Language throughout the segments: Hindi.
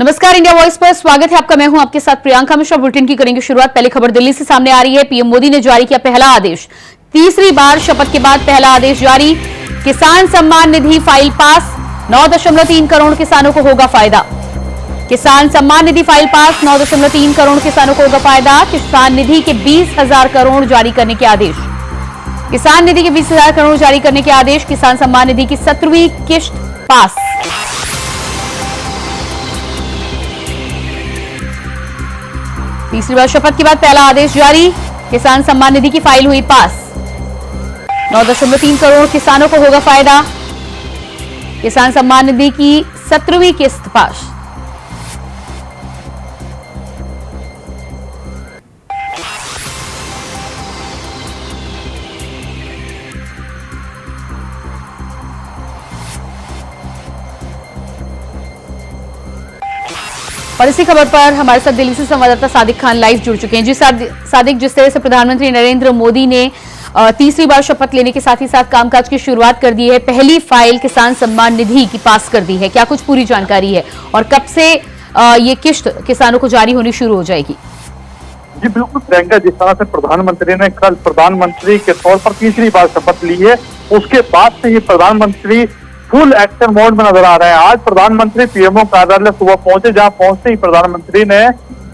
नमस्कार, इंडिया वॉइस पर स्वागत है आपका। मैं हूं आपके साथ प्रियंका मिश्रा। बुलेटिन की करेंगे शुरुआत। पहली खबर दिल्ली से सामने आ रही है। पीएम मोदी ने जारी किया पहला आदेश। तीसरी बार शपथ के बाद पहला आदेश जारी। किसान सम्मान निधि फाइल पास, 9.3 करोड़ किसानों को होगा फायदा। किसान सम्मान निधि फाइल पास, 9.3 करोड़ किसानों को होगा फायदा। किसान निधि के 20,000 करोड़ जारी करने के आदेश। किसान निधि के 20,000 करोड़ जारी करने के आदेश। किसान सम्मान निधि की 17वीं किश्त पास। तीसरी बार शपथ के बाद पहला आदेश जारी। किसान सम्मान निधि की फाइल हुई पास, 9.3 करोड़ किसानों को होगा फायदा। किसान सम्मान निधि की 17वीं किस्त पास। और इसी खबर पर हमारे साथ दिल्ली से संवाददाता सादिक खान लाइव जुड़ चुके हैं। जी सादिक, जिस तरह से प्रधानमंत्री नरेंद्र मोदी ने तीसरी बार शपथ लेने के साथ ही साथ कामकाज की शुरुआत कर दी है, पहली फाइल किसान सम्मान निधि की पास कर दी है, क्या कुछ पूरी जानकारी है और कब से ये किश्त किसानों को जारी होनी शुरू हो जाएगी? जी बिल्कुल प्रियंका, जिस तरह से प्रधानमंत्री ने कल प्रधानमंत्री के तौर पर तीसरी बार शपथ ली है, उसके बाद से ही प्रधानमंत्री फुल एक्शन मोड में नजर आ रहे हैं। आज प्रधानमंत्री पीएमओ कार्यालय सुबह पहुंचे, जहां पहुंचते ही प्रधानमंत्री ने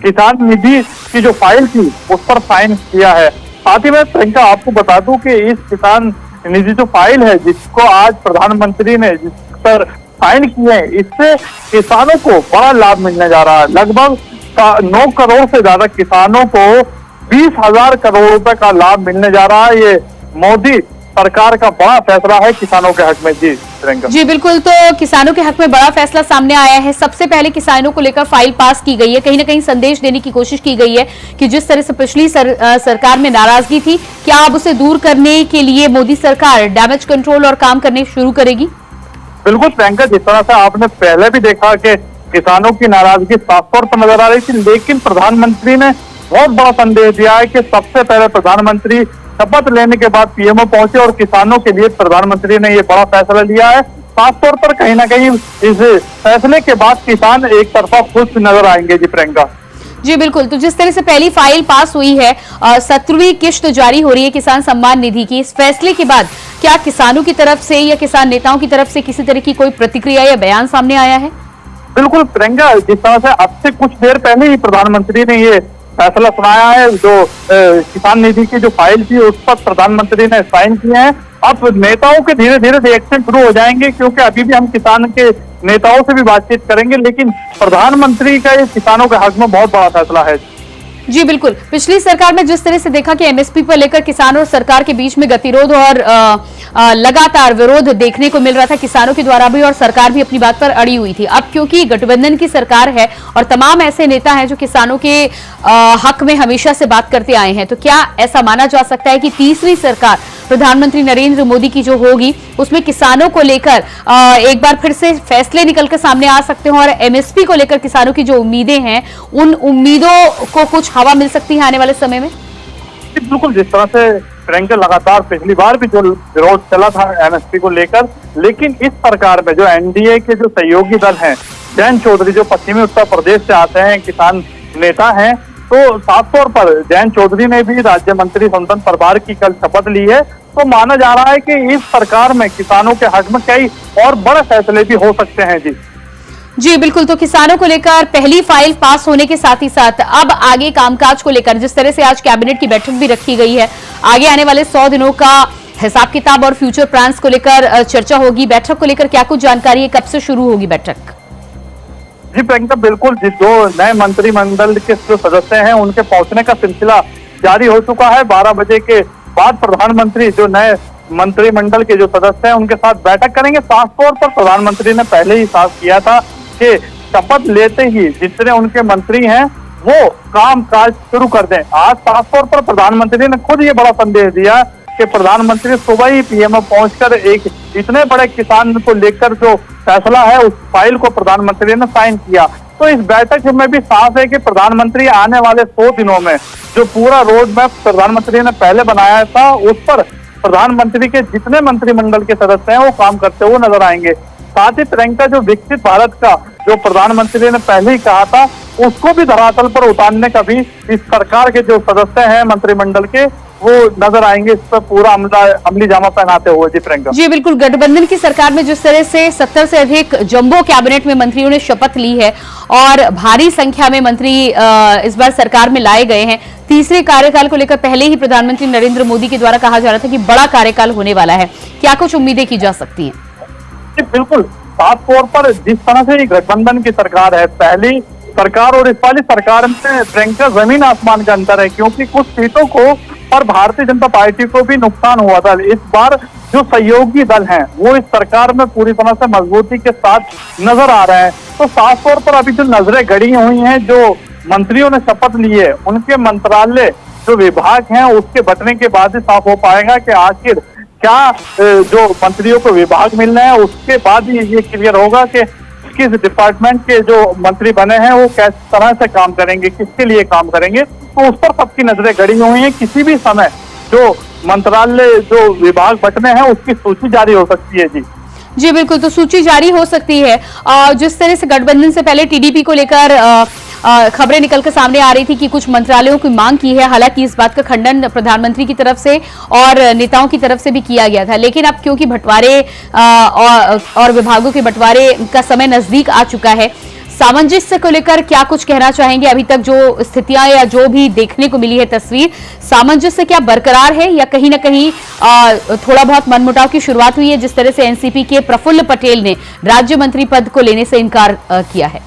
किसान निधि की जो फाइल थी उस पर साइन किया है। साथ ही में प्रियंका आपको बता दूं कि इस किसान निधि जो फाइल है जिसको आज प्रधानमंत्री ने जिस पर साइन किए हैं, इससे किसानों को बड़ा लाभ मिलने जा रहा है। लगभग 9 करोड़ से ज्यादा किसानों को 20,000 करोड़ रुपए का लाभ मिलने जा रहा है। ये मोदी सरकार का बड़ा फैसला है किसानों के हक में। जी प्रियंका। जी बिल्कुल, तो किसानों के हक में बड़ा फैसला सामने आया है। सबसे पहले किसानों को लेकर फाइल पास की गई है। कहीं ना कहीं संदेश देने की कोशिश की गई है कि जिस तरह से पिछली सरकार में नाराजगी थी, क्या अब उसे दूर करने के लिए मोदी सरकार डैमेज कंट्रोल और काम करने शुरू करेगी? बिल्कुल प्रियंका, जिस तरह से आपने पहले भी देखा कि किसानों की नाराजगी साफ तौर पर नजर आ रही थी, लेकिन प्रधानमंत्री ने बहुत बड़ा संदेश दिया है कि सबसे पहले प्रधानमंत्री शपथ लेने के बाद पीएमओ पहुंचे और किसानों के लिए प्रधानमंत्री ने ये बड़ा फैसला लिया है। खास तौर पर कहीं ना कहीं इस फैसले के बाद किसान एक तरफा खुश नजर आएंगे। जी प्रियंका। जी बिल्कुल, तो जिस तरह से पहली फाइल पास हुई है, 17वीं किश्त जारी हो रही है किसान सम्मान निधि की, इस फैसले के बाद क्या किसानों की तरफ से या किसान नेताओं की तरफ से किसी तरह की कोई प्रतिक्रिया या बयान सामने आया है? बिल्कुल प्रियंका, जिस तरह से अब से कुछ देर पहले ही प्रधानमंत्री ने ये फैसला सुनाया है, जो किसान निधि की जो फाइल थी उस पर प्रधानमंत्री ने साइन किए हैं। अब नेताओं के धीरे धीरे रिएक्शन शुरू हो जाएंगे, क्योंकि अभी भी हम किसान के नेताओं से भी बातचीत करेंगे, लेकिन प्रधानमंत्री का ये किसानों के हक में बहुत बड़ा फैसला है। जी बिल्कुल, पिछली सरकार में जिस तरह से देखा कि एमएसपी पर लेकर किसानों और सरकार के बीच में गतिरोध और लगातार विरोध देखने को मिल रहा था किसानों के द्वारा भी, और सरकार भी अपनी बात पर अड़ी हुई थी। अब क्योंकि गठबंधन की सरकार है और तमाम ऐसे नेता हैं जो किसानों के हक में हमेशा से बात करते आए हैं, तो क्या ऐसा माना जा सकता है कि तीसरी सरकार प्रधानमंत्री नरेंद्र मोदी की जो होगी उसमें किसानों को लेकर एक बार फिर से फैसले निकल कर सामने आ सकते हैं और एमएसपी को लेकर किसानों की जो उम्मीदें हैं उन उम्मीदों को कुछ हवा मिल सकती है आने वाले समय में? बिल्कुल, जिस तरह से प्रियंका लगातार पिछली बार भी जो विरोध चला था एमएसपी को लेकर, लेकिन इस सरकार में जो एनडीए के जो सहयोगी दल हैं, जयंत चौधरी जो पश्चिमी उत्तर प्रदेश से आते हैं, किसान नेता हैं, तो साफ तौर पर जयंत चौधरी ने भी राज्य मंत्री संतन प्रभार की कल शपथ ली है। तो माना जा रहा है कि इस सरकार में किसानों के हक में कई और बड़े फैसले भी हो सकते हैं। जी बिल्कुल, तो किसानों को लेकर पहली फाइल पास होने के साथ ही साथ अब आगे कामकाज को लेकर जिस तरह से आज कैबिनेट की बैठक भी रखी गई है, आगे आने वाले 100 दिनों का हिसाब किताब और फ्यूचर प्लान्स को लेकर चर्चा होगी। बैठक को लेकर क्या कुछ जानकारी है, कब से शुरू होगी बैठक? जी प्रियंका, बिल्कुल, जो नए मंत्रिमंडल के जो सदस्य हैं उनके पहुंचने का सिलसिला जारी हो चुका है। 12 बजे के बाद प्रधानमंत्री जो नए मंत्रिमंडल के जो सदस्य हैं उनके साथ बैठक करेंगे। साफ तौर पर प्रधानमंत्री ने पहले ही साफ किया था कि शपथ लेते ही जितने उनके मंत्री हैं वो काम काज शुरू कर दें। आज साफ तौर पर प्रधानमंत्री ने खुद ये बड़ा संदेश दिया कि प्रधानमंत्री सुबह ही पीएमओ पहुंचकर एक इतने बड़े किसान को लेकर जो फैसला है उस फाइल को प्रधानमंत्री ने साइन किया। तो इस बैठक में भी साफ है कि प्रधानमंत्री आने वाले 100 दिनों में जो पूरा रोड मैप प्रधानमंत्री ने पहले बनाया था उस पर प्रधानमंत्री के जितने मंत्रिमंडल के सदस्य हैं वो काम करते हुए नजर आएंगे। साथ ही प्रियंका जो विकसित भारत का जो प्रधानमंत्री ने पहले ही कहा था, उसको भी धरातल पर उतारने का भी इस सरकार के जो सदस्य हैं मंत्रिमंडल के, वो नजर आएंगे इस पर पूरा अमली जामा पहनाते हुए। जी प्रियंका जी बिल्कुल, गठबंधन की सरकार में जिस तरह से 70 से अधिक जंबो कैबिनेट में मंत्रियों ने शपथ ली है और भारी संख्या में मंत्री इस बार सरकार में लाए गए हैं, तीसरे कार्यकाल को लेकर पहले ही प्रधानमंत्री नरेंद्र मोदी के द्वारा कहा जा रहा था कि बड़ा कार्यकाल होने वाला है, क्या कुछ उम्मीदें की जा सकती हैं? जी बिल्कुल, साफ तौर पर जिस तरह से ये गठबंधन की सरकार है, पहली सरकार और इस वाली सरकार में प्रियंका जमीन आसमान का अंतर है, क्योंकि कुछ सीटों को और भारतीय जनता पार्टी को भी नुकसान हुआ था। इस बार जो सहयोगी दल हैं वो इस सरकार में पूरी तरह से मजबूती के साथ नजर आ रहे हैं। तो साफ तौर पर अभी जो नजरें गड़ी हुई हैं, जो मंत्रियों ने शपथ ली है, उनके मंत्रालय जो विभाग हैं उसके बंटने के बाद ही साफ हो पाएगा कि आखिर क्या जो मंत्रियों को विभाग मिल रहे हैं, उसके बाद ही ये क्लियर होगा कि किस डिपार्टमेंट के जो मंत्री बने हैं वो किस तरह से काम करेंगे, किसके लिए काम करेंगे। तो उस पर सबकी नजरें गड़ी हुई हैं। किसी भी समय जो मंत्रालय जो विभाग बंटने हैं उसकी सूची जारी हो सकती है। जी जी बिल्कुल, तो सूची जारी हो सकती है। जिस तरह से गठबंधन से पहले टीडीपी को लेकर खबरें निकलकर सामने आ रही थी कि कुछ मंत्रालयों की मांग की है, हालांकि इस बात का खंडन प्रधानमंत्री की तरफ से और नेताओं की तरफ से भी किया गया था, लेकिन अब क्योंकि बंटवारे और विभागों के बंटवारे का समय नजदीक आ चुका है, सामंजस्य को लेकर क्या कुछ कहना चाहेंगे? अभी तक जो स्थितियां या जो भी देखने को मिली है तस्वीर, सामंजस्य क्या बरकरार है या कहीं ना कहीं थोड़ा बहुत मनमुटाव की शुरुआत हुई है, जिस तरह से एनसीपी के प्रफुल्ल पटेल ने राज्य मंत्री पद को लेने से इनकार किया है?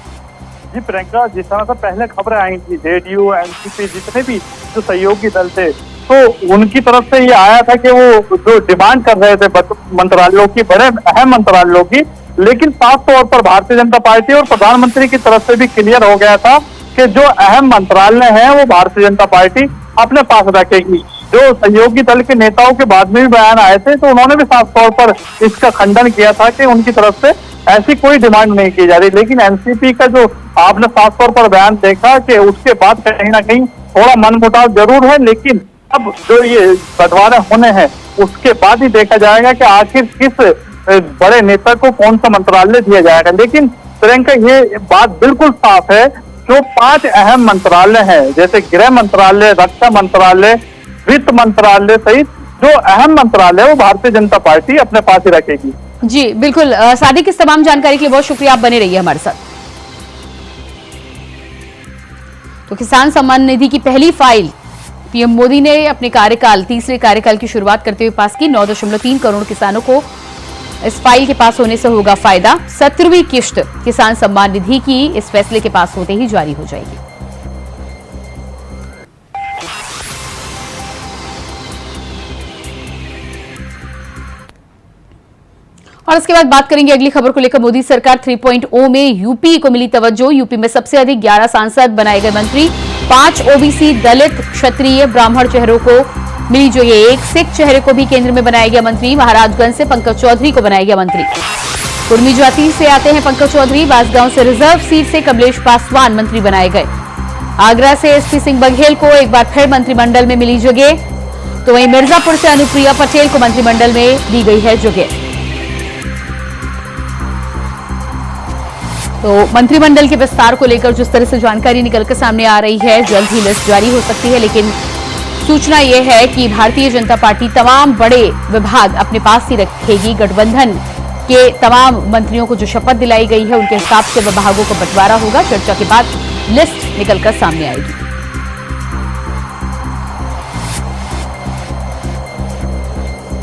जी प्रियंका, जिस तरह से पहले खबरें आई थी, जेडीयू एनसीपी जितने भी जो सहयोगी दल थे, तो उनकी तरफ से ये आया था कि वो जो डिमांड कर रहे थे मंत्रालयों की, बड़े अहम मंत्रालयों की, लेकिन साफ तौर पर भारतीय जनता पार्टी और प्रधानमंत्री की तरफ से भी क्लियर हो गया था कि जो अहम मंत्रालय हैं वो भारतीय जनता पार्टी अपने पास रखेगी। जो सहयोगी दल के नेताओं के बाद में भी बयान आए थे, तो उन्होंने भी साफ तौर पर इसका खंडन किया था कि उनकी तरफ से ऐसी कोई डिमांड नहीं की जा रही। लेकिन एनसीपी का जो आपने साफ तौर पर बयान देखा कि उसके बाद कहीं ना कहीं थोड़ा मनमुटाव जरूर है, लेकिन अब जो ये बंटवारे होने हैं उसके बाद ही देखा जाएगा कि आखिर किस बड़े नेता को कौन सा मंत्रालय दिया जाएगा। लेकिन प्रियंका, ये बात बिल्कुल साफ है, जो 5 अहम मंत्रालय हैं, जैसे गृह मंत्रालय, रक्षा मंत्रालय, वित्त मंत्रालय सहित जो अहम मंत्रालय है वो भारतीय जनता पार्टी अपने पास ही रखेगी। जी बिल्कुल, सादिक, इस तमाम जानकारी के लिए बहुत शुक्रिया, आप बने रहिए हमारे साथ। तो किसान सम्मान निधि की पहली फाइल पीएम मोदी ने अपने कार्यकाल, तीसरे कार्यकाल की शुरुआत करते हुए पास की। 9.3 करोड़ किसानों को इस फाइल के पास होने से होगा फायदा। 17वीं किश्त किसान सम्मान निधि की इस फैसले के पास होते ही जारी हो जाएगी। और इसके बाद बात करेंगे अगली खबर को लेकर। मोदी सरकार 3.0 में यूपी को मिली तवज्जो। यूपी में सबसे अधिक 11 सांसद बनाए गए मंत्री, 5 ओबीसी, दलित, क्षत्रिय, ब्राह्मण चेहरों को मिली जो ये एक सिख चेहरे को भी केंद्र में बनाया गया मंत्री। महाराजगंज से पंकज चौधरी को बनाया गया मंत्री। कुर्मी जाति से आते हैं पंकज चौधरी। बांसगांव से रिजर्व सीट से कमलेश पासवान मंत्री बनाए गए। आगरा से एसपी सिंह बघेल को एक बार फिर मंत्रिमंडल में मिली जगह, तो वहीं मिर्जापुर से अनुप्रिया पटेल को मंत्रिमंडल में दी गई है जगह। तो मंत्रिमंडल के विस्तार को लेकर जिस तरह से जानकारी निकलकर सामने आ रही है, जल्द ही लिस्ट जारी हो सकती है, लेकिन सूचना यह है कि भारतीय जनता पार्टी तमाम बड़े विभाग अपने पास ही रखेगी। गठबंधन के तमाम मंत्रियों को जो शपथ दिलाई गई है उनके हिसाब से विभागों का बंटवारा होगा। चर्चा के बाद लिस्ट निकलकर सामने आएगी।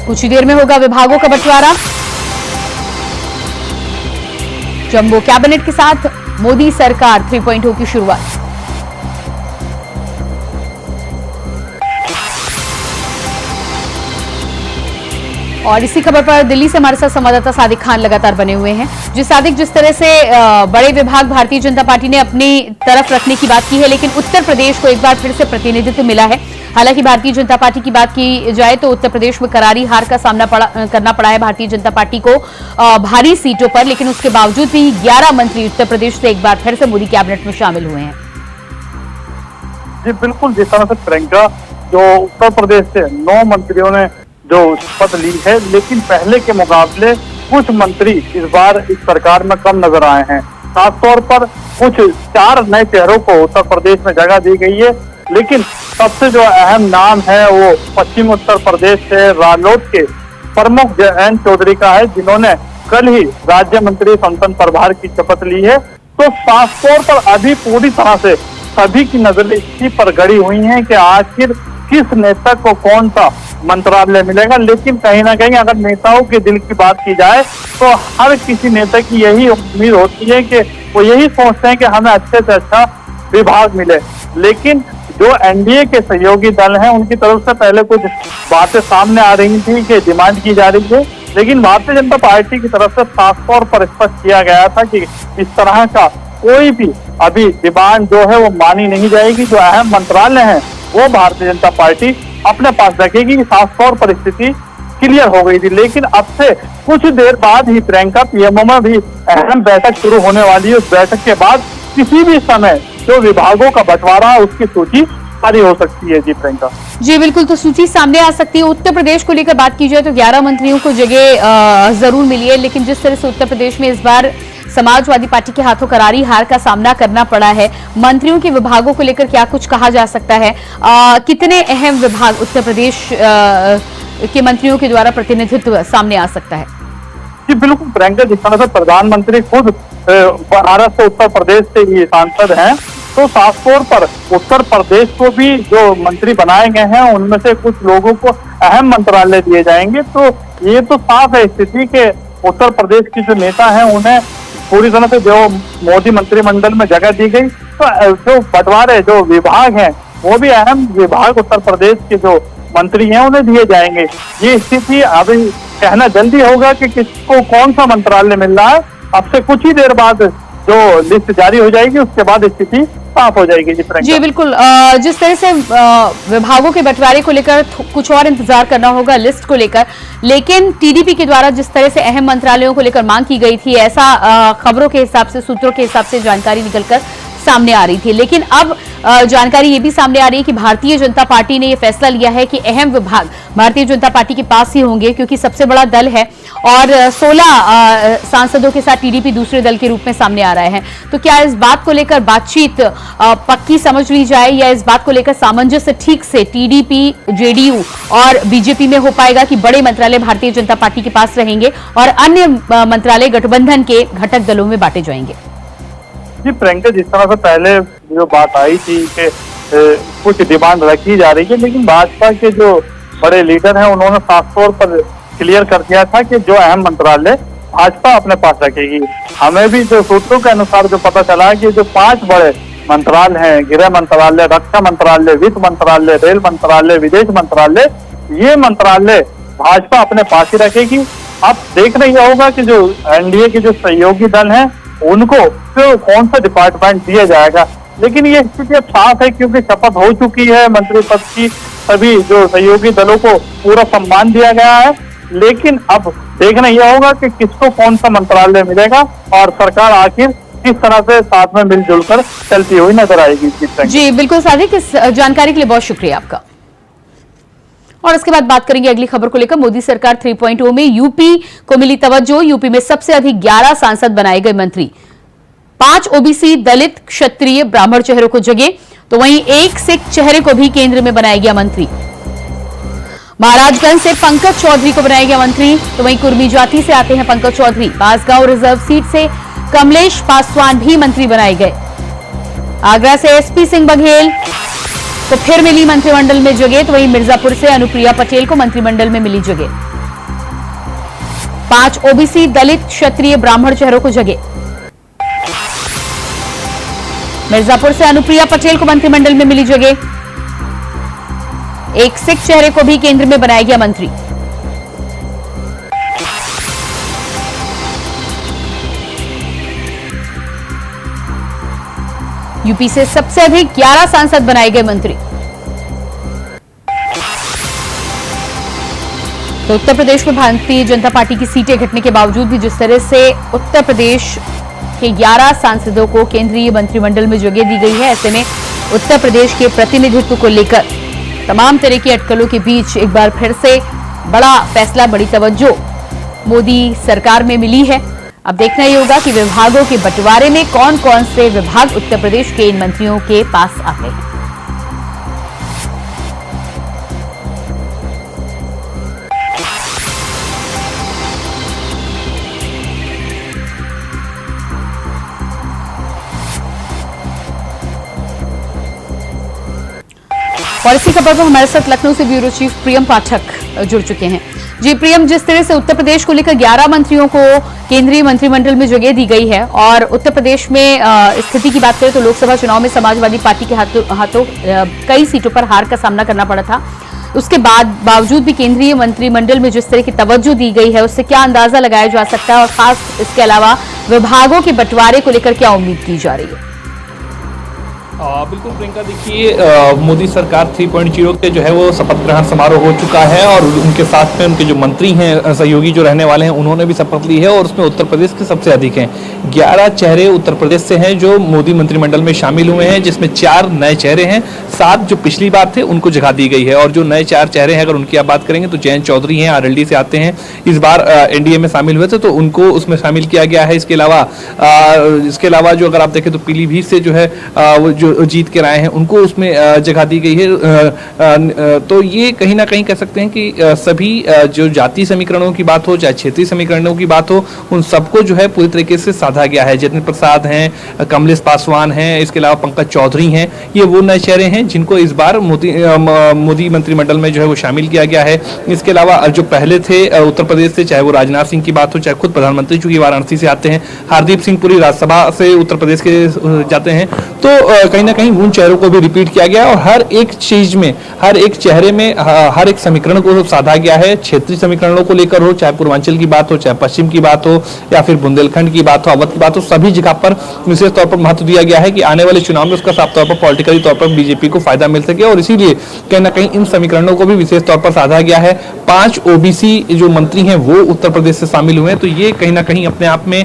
कुछ ही देर में होगा विभागों का बंटवारा। जंबो कैबिनेट के साथ मोदी सरकार 3.0 की शुरुआत। और इसी खबर पर दिल्ली से हमारे साथ संवाददाता सादिक खान लगातार बने हुए हैं। सादिक, जिस तरह से बड़े विभाग भारतीय जनता पार्टी ने अपनी तरफ रखने की बात की है, लेकिन उत्तर प्रदेश को एक बार फिर से प्रतिनिधित्व मिला है। हालांकि भारतीय जनता पार्टी की बात की जाए तो उत्तर प्रदेश में करारी हार का सामना करना पड़ा है भारतीय जनता पार्टी को भारी सीटों पर, लेकिन उसके बावजूद भी 11 मंत्री उत्तर प्रदेश से एक बार फिर से मोदी कैबिनेट में शामिल हुए हैं। जी बिल्कुल, जिस तरह से प्रियंका, जो उत्तर प्रदेश से 9 मंत्रियों ने जो शपथ ली है, लेकिन पहले के मुकाबले कुछ मंत्री इस बार इस सरकार में कम नजर आए हैं। खासतौर पर कुछ 4 नए चेहरों को उत्तर प्रदेश में जगह दी गई है, लेकिन सबसे जो अहम नाम है वो पश्चिम उत्तर प्रदेश से रालोद के प्रमुख जयंत चौधरी का है, जिन्होंने कल ही राज्य मंत्री संतन प्रभार की शपथ ली है। तो साफ तौर पर अभी पूरी तरह से सभी की नजरें इसी पर गड़ी हुई हैं कि आखिर किस नेता को कौन सा मंत्रालय मिलेगा। लेकिन कहीं ना कहीं अगर नेताओं के दिल की बात की जाए तो हर किसी नेता की यही उम्मीद होती है कि वो यही सोचते हैं कि हमें अच्छे से अच्छा विभाग मिले। लेकिन जो एनडीए के सहयोगी दल हैं उनकी तरफ से पहले कुछ बातें सामने आ रही थी कि डिमांड की जा रही है, लेकिन भारतीय जनता पार्टी की तरफ से साफ तौर पर स्पष्ट किया गया था कि इस तरह का कोई भी अभी डिमांड जो है वो मानी नहीं जाएगी। जो अहम मंत्रालय है वो भारतीय जनता पार्टी अपने पास रखेगी। साफ तौर पर स्थिति क्लियर हो गई थी, लेकिन अब से कुछ देर बाद ही प्रियंका पीएमओ में भी अहम बैठक शुरू होने वाली है। उस बैठक के बाद किसी भी समय जो विभागों का बंटवारा है उसकी सूची जारी हो सकती है। जी प्रियंका जी बिल्कुल, तो सूची सामने आ सकती है। उत्तर प्रदेश को लेकर बात की जाए तो 11 मंत्रियों को जगह जरूर मिली है, लेकिन जिस तरह से उत्तर प्रदेश में इस बार समाजवादी पार्टी के हाथों करारी हार का सामना करना पड़ा है, मंत्रियों के विभागों को लेकर क्या कुछ कहा जा सकता है? कितने अहम विभाग उत्तर प्रदेश के मंत्रियों के द्वारा प्रतिनिधित्व सामने आ सकता है? जी बिल्कुल प्रियंका, जिस तरह से प्रधानमंत्री खुद महाराष्ट्र उत्तर प्रदेश से ही सांसद हैं, तो साफ तौर पर उत्तर प्रदेश को भी जो मंत्री बनाए गए हैं उनमें से कुछ लोगों को अहम मंत्रालय दिए जाएंगे। तो ये तो साफ है स्थिति के उत्तर प्रदेश की जो नेता हैं उन्हें पूरी तरह से जो मोदी मंत्रिमंडल में जगह दी गई, तो जो बंटवारे जो विभाग हैं वो भी अहम विभाग उत्तर प्रदेश के जो मंत्री हैं उन्हें दिए जाएंगे। ये स्थिति अभी कहना जल्दी होगा कि किसको कौन सा मंत्रालय मिल रहा है। अब से कुछ ही देर बाद जो लिस्ट जारी हो जाएगी उसके बाद स्थिति साफ हो जाएगी। जी बिल्कुल, जिस तरह से विभागों के बंटवारे को लेकर कुछ और इंतजार करना होगा लिस्ट को लेकर, लेकिन टीडीपी के द्वारा जिस तरह से अहम मंत्रालयों को लेकर मांग की गई थी, ऐसा खबरों के हिसाब से, सूत्रों के हिसाब से जानकारी निकलकर सामने आ रही थी। लेकिन अब जानकारी ये भी सामने आ रही है कि भारतीय जनता पार्टी ने यह फैसला लिया है कि अहम विभाग भारतीय जनता पार्टी के पास ही होंगे, क्योंकि सबसे बड़ा दल है और 16 सांसदों के साथ टीडीपी दूसरे दल के रूप में सामने आ रहे हैं। तो क्या इस बात को लेकर बातचीत पक्की समझ ली जाए, या इस बात को लेकर सामंजस्य ठीक से टीडीपी, जेडीयू और बीजेपी में हो पाएगा कि बड़े मंत्रालय भारतीय जनता पार्टी के पास रहेंगे और अन्य मंत्रालय गठबंधन के घटक दलों में बांटे जाएंगे? जी प्रियंका, जिस तरह से पहले जो बात आई थी कि कुछ डिमांड रखी जा रही है, लेकिन भाजपा के जो बड़े लीडर हैं उन्होंने साफ तौर पर क्लियर कर दिया था कि जो अहम मंत्रालय भाजपा अपने पास रखेगी। हमें भी जो सूत्रों के अनुसार जो पता चला है कि जो 5 बड़े मंत्रालय हैं, गृह मंत्रालय, रक्षा मंत्रालय, वित्त मंत्रालय, रेल मंत्रालय, विदेश मंत्रालय, ये मंत्रालय भाजपा अपने पास ही रखेगी। अब देखना यह होगा कि जो एनडीए के जो सहयोगी दल हैं उनको तो कौन सा डिपार्टमेंट दिया जाएगा। लेकिन ये स्थिति अब साफ है क्योंकि शपथ हो चुकी है मंत्री पद की, सभी जो सहयोगी दलों को पूरा सम्मान दिया गया है। लेकिन अब देखना यह होगा कि किसको कौन सा मंत्रालय मिलेगा और सरकार आखिर किस तरह से साथ में मिलजुल कर चलती हुई नजर आएगी। जी बिल्कुल सादिक, इस जानकारी के लिए बहुत शुक्रिया आपका। और इसके बाद बात करेंगे अगली खबर को लेकर। मोदी सरकार 3.0 में यूपी को मिली तवज्जो। यूपी में सबसे अधिक 11 सांसद बनाए गए मंत्री, 5 ओबीसी, दलित, क्षत्रिय, ब्राह्मण चेहरों को जगह, तो वहीं एक सिख चेहरे को भी केंद्र में बनाया गया मंत्री। महाराजगंज से पंकज चौधरी को बनाया गया मंत्री, तो वहीं कुर्मी जाति से आते हैं पंकज चौधरी। बांसगांव रिजर्व सीट से कमलेश पासवान भी मंत्री बनाए गए। आगरा से एसपी सिंह बघेल को फिर मिली मंत्रिमंडल में जगह, तो वहीं मिर्जापुर से अनुप्रिया पटेल को मंत्रिमंडल में मिली जगह। 5 ओबीसी, दलित, क्षत्रिय, ब्राह्मण चेहरों को जगह। मिर्जापुर से अनुप्रिया पटेल को मंत्रिमंडल में मिली जगह। एक सिख चेहरे को भी केंद्र में बनाया गया मंत्री। यूपी से सबसे अधिक 11 सांसद बनाए गए मंत्री। तो उत्तर प्रदेश में भारतीय जनता पार्टी की सीटें घटने के बावजूद भी जिस तरह से उत्तर प्रदेश के 11 सांसदों को केंद्रीय मंत्रिमंडल में जगह दी गई है, ऐसे में उत्तर प्रदेश के प्रतिनिधित्व को लेकर तमाम तरह की अटकलों के बीच एक बार फिर से बड़ा फैसला, बड़ी तवज्जो मोदी सरकार में मिली है। अब देखना ये होगा कि विभागों के बंटवारे में कौन कौन से विभाग उत्तर प्रदेश के इन मंत्रियों के पास आते हैं। और इसी खबर पर हमारे साथ लखनऊ से ब्यूरो चीफ प्रियम पाठक जुड़ चुके हैं। जी प्रियम, जिस तरह से उत्तर प्रदेश को लेकर 11 मंत्रियों को केंद्रीय मंत्रिमंडल में जगह दी गई है और उत्तर प्रदेश में स्थिति की बात करें तो लोकसभा चुनाव में समाजवादी पार्टी के हाथों कई सीटों पर हार का सामना करना पड़ा था। उसके बावजूद भी केंद्रीय मंत्रिमंडल में जिस तरह की तवज्जो दी गई है उससे क्या अंदाजा लगाया जा सकता है और खास इसके अलावा विभागों के बंटवारे को लेकर क्या उम्मीद की जा रही है? बिल्कुल प्रियंका, देखिए मोदी सरकार 3.0 के जो है वो शपथ ग्रहण समारोह हो चुका है और उनके साथ में उनके जो मंत्री हैं, सहयोगी जो रहने वाले हैं, उन्होंने भी शपथ ली है और उसमें उत्तर प्रदेश के सबसे अधिक हैं। 11 चेहरे उत्तर प्रदेश से हैं जो मोदी मंत्रिमंडल में शामिल हुए हैं, जिसमें 4 नए चेहरे हैं, 7 जो पिछली बार थे उनको जगह दी गई है। और जो नए 4 चेहरे हैं अगर उनकी आप बात करेंगे तो जयंत चौधरी हैं, आरएलडी से आते हैं, इस बार एनडीए में शामिल हुए थे तो उनको उसमें शामिल किया गया है। इसके अलावा जो अगर आप देखें तो पीलीभीत से जो है वो जो जीत के आए हैं उनको उसमें जगह दी गई है। तो ये कहीं ना कहीं कह सकते हैं कि सभी जो जातीय समीकरणों की बात हो चाहे क्षेत्रीय समीकरणों की बात हो, उन सबको जो है पूरी तरीके से साधा गया है। जितेंद्र प्रसाद हैं, कमलेश पासवान हैं, इसके अलावा पंकज चौधरी हैं, ये वो नए चेहरे हैं जिनको इस बार मोदी मंत्रिमंडल में जो है वो शामिल किया गया है। इसके अलावा जो पहले थे उत्तर प्रदेश से, चाहे वो राजनाथ सिंह की बात हो चाहे खुद प्रधानमंत्री चूंकि वाराणसी से आते हैं, हरदीप सिंह पुरी राज्यसभा से उत्तर प्रदेश के जाते हैं, तो कहीं ना कहीं उन चेहरों को भी रिपीट किया गया और हर एक चीज में, हर एक चेहरे में हर एक समीकरण को साधा गया है। क्षेत्रीय समीकरणों को लेकर हो, चाहे पूर्वांचल की बात हो, चाहे पश्चिम की बात हो या फिर बुंदेलखंड की बात हो, अवध की बात हो, सभी जगह पर विशेष तौर पर महत्व दिया गया है कि आने वाले चुनाव में उसका साफ तौर पर पॉलिटिकली तौर पर बीजेपी को फायदा मिल सके और इसीलिए कहीं ना कहीं इन समीकरणों को भी विशेष तौर पर साधा गया है। 5 ओबीसी जो मंत्री हैं वो उत्तर प्रदेश से शामिल हुए हैं, तो ये कहीं ना कहीं अपने आप में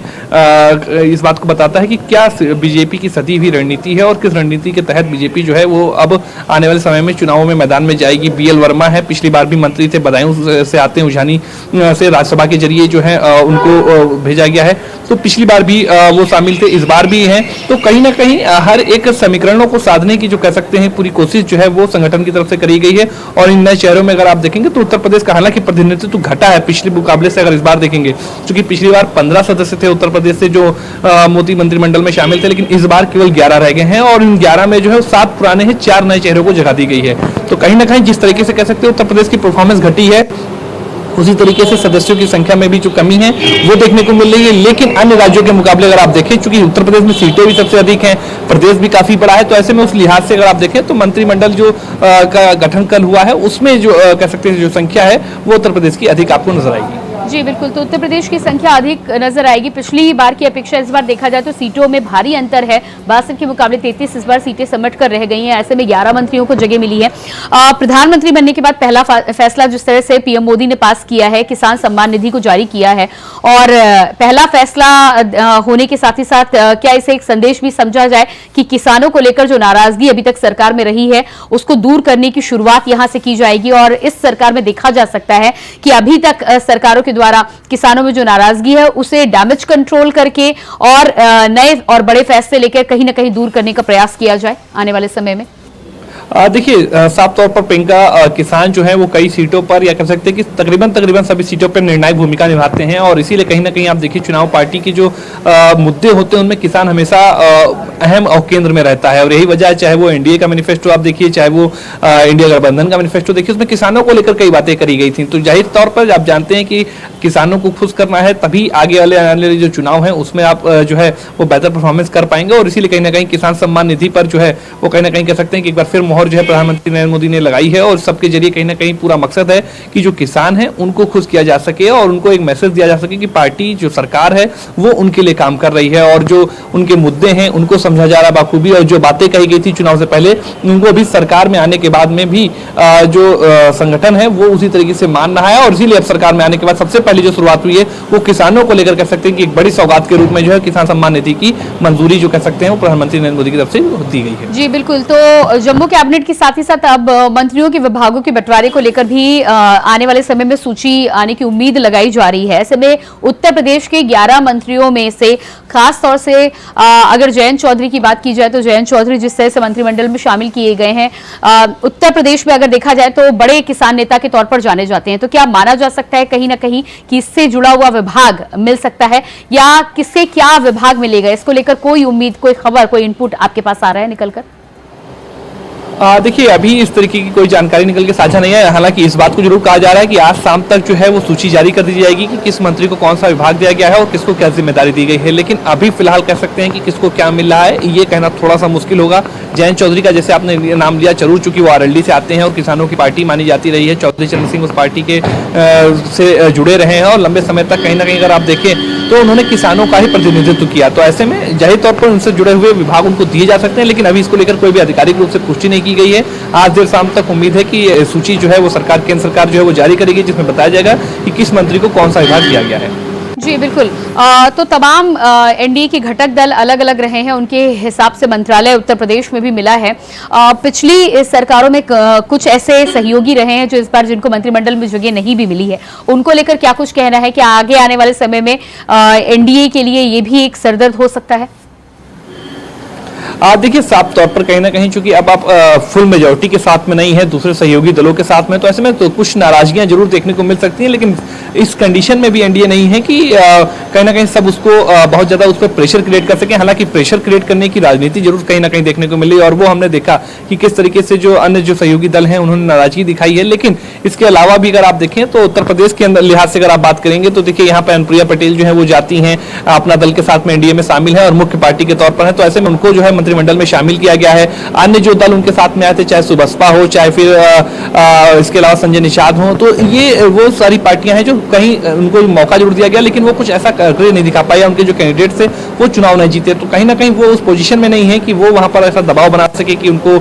इस बात को बताता है कि क्या बीजेपी की सदी हुई रणनीति है और किस रणनीति के तहत बीजेपी जो है वो अब आने वाले समय में चुनावों में मैदान में जाएगी। बीएल वर्मा है, पिछली बार भी मंत्री थे, बदायूं से आते हैं, उजानी से राज्यसभा के जरिए जो है उनको भेजा गया है, तो पिछली बार भी वो शामिल थे, इस बार भी हैं। तो कहीं ना कहीं हर एक समीकरणों को साधने की जो कह सकते हैं पूरी कोशिश जो है वो संगठन की तरफ से करी गई है। और इन नए शहरों में अगर आप देखेंगे तो उत्तर प्रदेश का हालांकि प्रतिनिधित्व घटा है पिछले मुकाबले से अगर इस बार देखेंगे, क्योंकि पिछली बार 15 सदस्य थे उत्तर प्रदेश से जो मोदी मंत्रिमंडल में शामिल थे, लेकिन इस बार केवल 11 रह गए हैं और इन 11 में जो है 7 पुराने हैं, 4 नए चेहरों को जगह दी गई है। तो कहीं ना कहीं जिस तरीके से कह सकते हैं उत्तर प्रदेश की परफॉर्मेंस घटी है, उसी तरीके से सदस्यों की संख्या में भी जो कमी है वो देखने को मिल रही है। लेकिन अन्य राज्यों के मुकाबले अगर आप देखें, चूंकि उत्तर प्रदेश में सीटें भी सबसे अधिक हैं, प्रदेश भी काफी बड़ा है, तो ऐसे में उस लिहाज से अगर आप देखें तो मंत्रिमंडल जो का गठन कल हुआ है उसमें जो कह सकते हैं जो संख्या है वो उत्तर प्रदेश की अधिक आपको नजर आएगी। जी बिल्कुल, तो उत्तर प्रदेश की संख्या अधिक नजर आएगी। पिछली बार की अपेक्षा इस बार देखा जाए तो सीटों में भारी अंतर है, 62 के मुकाबले 33 इस बार सीटें समट कर रह गई हैं। ऐसे में 11 मंत्रियों को जगह मिली है। प्रधानमंत्री बनने के बाद पहला फैसला जिस तरह से पीएम मोदी ने पास किया है, किसान सम्मान निधि को जारी किया है और पहला फैसला होने के साथ ही साथ क्या इसे एक संदेश भी समझा जाए कि किसानों को लेकर जो नाराजगी अभी तक सरकार में रही है उसको दूर करने की शुरुआत यहां से की जाएगी और इस सरकार में देखा जा सकता है कि अभी तक सरकारों के द्वारा किसानों में जो नाराजगी है उसे डैमेज कंट्रोल करके और नए और बड़े फैसले लेकर कहीं ना कहीं दूर करने का प्रयास किया जाए आने वाले समय में। देखिए साफ तौर पर प्रियंका, किसान जो है वो कई सीटों पर या कह सकते हैं कि तकरीबन सभी सीटों पर निर्णायक भूमिका निभाते हैं और इसीलिए कहीं ना कहीं आप देखिए चुनाव पार्टी की जो मुद्दे होते हैं उनमें किसान हमेशा अहम और केंद्र में रहता है और यही वजह है, चाहे वो एनडीए का मैनिफेस्टो आप देखिए, चाहे वो इंडिया गठबंधन का मैनिफेस्टो देखिए, उसमें किसानों को लेकर कई बातें करी गई थी। तो जाहिर तौर पर आप जानते हैं कि किसानों को खुश करना है तभी आगे वाले जो चुनाव है उसमें आप जो है वो बेहतर परफॉर्मेंस कर पाएंगे और इसीलिए कहीं ना कहीं किसान सम्मान निधि पर जो है वो कहीं ना कहीं कह सकते हैं कि एक बार फिर मोहर जो है प्रधानमंत्री नरेंद्र मोदी ने लगाई है और सबके जरिए कहीं ना कहीं पूरा मकसद है कि जो किसान है उनको खुश किया जा सके और उनको एक मैसेज दिया जा सके कि पार्टी जो सरकार है वो उनके लिए काम कर रही है और जो उनके मुद्दे हैं उनको समझा जा रहा है बाखूबी, और जो बातें कही गई थी चुनाव से पहले उनको अभी सरकार में आने के बाद में भी जो संगठन है वो उसी तरीके से मान रहा है। और इसीलिए अब सरकार में आने के बाद सबसे पहले जो शुरुआत हुई है वो किसानों को लेकर कह सकते हैं कि एक बड़ी सौगात के रूप में जो है किसान सम्मान निधि की मंजूरी जो कह सकते हैं वो प्रधानमंत्री नरेंद्र मोदी की तरफ से दी गई है। जी बिल्कुल, तो जम्मू कैबिनेट के साथ ही साथ अब मंत्रियों के विभागों के बंटवारे को लेकर भी आने वाले समय में सूची आने की उम्मीद लगाई जा रही है। ऐसे में उत्तर प्रदेश के 11 मंत्रियों में से खास तौर से अगर जयंत चौधरी की बात की जाए तो जयंत चौधरी जिस तरह से मंत्रिमंडल में शामिल किए गए हैं, उत्तर प्रदेश में अगर देखा जाए तो बड़े किसान नेता के तौर पर जाने जाते हैं, तो क्या माना जा सकता है कहीं ना कहीं कि इससे जुड़ा हुआ विभाग मिल सकता है, या किससे क्या विभाग मिलेगा, इसको लेकर कोई उम्मीद, कोई खबर, कोई इनपुट आपके पास आ रहा है निकलकर? देखिए अभी इस तरीके की कोई जानकारी निकल के साझा नहीं है। हालांकि इस बात को जरूर कहा जा रहा है कि आज शाम तक जो है वो सूची जारी कर दी जाएगी कि किस मंत्री को कौन सा विभाग दिया गया है और किसको क्या जिम्मेदारी दी गई है। लेकिन अभी फिलहाल कह सकते हैं कि किसको क्या मिल रहा है ये कहना थोड़ा सा मुश्किल होगा। जयंत चौधरी का जैसे आपने नाम लिया, जरूर चूंकि वो आरएलडी से आते हैं और किसानों की पार्टी मानी जाती रही है, चौधरी चरण सिंह उस पार्टी के से जुड़े रहे हैं और लंबे समय तक कहीं ना कहीं अगर आप देखें तो उन्होंने किसानों का ही प्रतिनिधित्व किया। तो ऐसे में जाहिर तौर पर उनसे जुड़े हुए विभाग उनको दिए जा सकते हैं, लेकिन अभी इसको लेकर कोई भी आधिकारिक रूप से पुष्टि नहीं की गई है। आज देर शाम तक उम्मीद है कि सूची जो है वो सरकार, केंद्र सरकार जो है वो जारी करेगी, जिसमें बताया जाएगा कि किस मंत्री को कौन सा विभाग दिया गया है। जी बिल्कुल, तो तमाम एनडीए के घटक दल अलग अलग रहे हैं, उनके हिसाब से मंत्रालय उत्तर प्रदेश में भी मिला है। पिछली सरकारों में कुछ ऐसे सहयोगी रहे हैं जो इस बार जिनको मंत्रिमंडल में जगह नहीं भी मिली है, उनको लेकर क्या कुछ कहना है कि आगे आने वाले समय में एनडीए के लिए ये भी एक सरदर्द हो सकता है? देखिए साफ तौर पर कहीं ना कहीं चूंकि अब आप फुल मेजोरिटी के साथ में नहीं है, दूसरे सहयोगी दलों के साथ में, तो ऐसे में तो कुछ नाराजगियां जरूर देखने को मिल सकती हैं। लेकिन इस कंडीशन में भी एनडीए नहीं है कि कहीं ना कहीं सब उसको बहुत ज्यादा उस पर प्रेशर क्रिएट कर सके। हालांकि प्रेशर क्रिएट करने की राजनीति जरूर कहीं ना कहीं देखने को मिली और वो हमने देखा कि किस तरीके से जो अन्य जो सहयोगी दल हैं उन्होंने नाराजगी दिखाई है। लेकिन इसके अलावा भी अगर आप देखें तो उत्तर प्रदेश के अंदर लिहाज से अगर आप बात करेंगे तो देखिए यहाँ पर अनुप्रिया पटेल जो है वो जाती हैं, अपना दल के साथ में एनडीए में शामिल है और मुख्य पार्टी के तौर पर है, तो ऐसे में उनको जो है मंत्रिमंडल में शामिल किया गया है। अन्य जो दल उनके साथ में आए थे, चाहे सुबसपा हो, चाहे फिर इसके अलावा संजय निषाद हो, तो ये वो सारी पार्टियां हैं जो कहीं उनको मौका जरूर दिया गया, लेकिन वो कुछ ऐसा करके नहीं दिखा पाया। उनके जो कैंडिडेट थे वो चुनाव नहीं जीते, तो कहीं ना कहीं वो उस पोजीशन में नहीं है कि वो वहां पर ऐसा दबाव बना सके कि उनको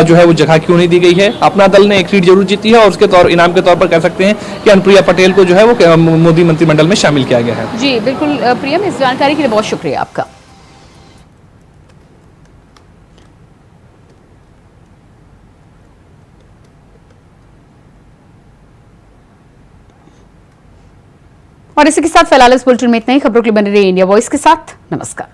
जो है वो जगह क्यों नहीं दी गई है। अपना दल ने एक सीट जरूर जीती है और उसके इनाम के तौर पर कह सकते हैं कि अनुप्रिया पटेल को जो है वो मोदी मंत्रिमंडल में शामिल किया गया है। जी बिल्कुल प्रियम, इस जानकारी के लिए बहुत शुक्रिया आपका। और इसी के साथ फिलहाल इस बुलेटिन में इतना ही। खबरों के लिए बने रहिए इंडिया वॉइस के साथ। नमस्कार।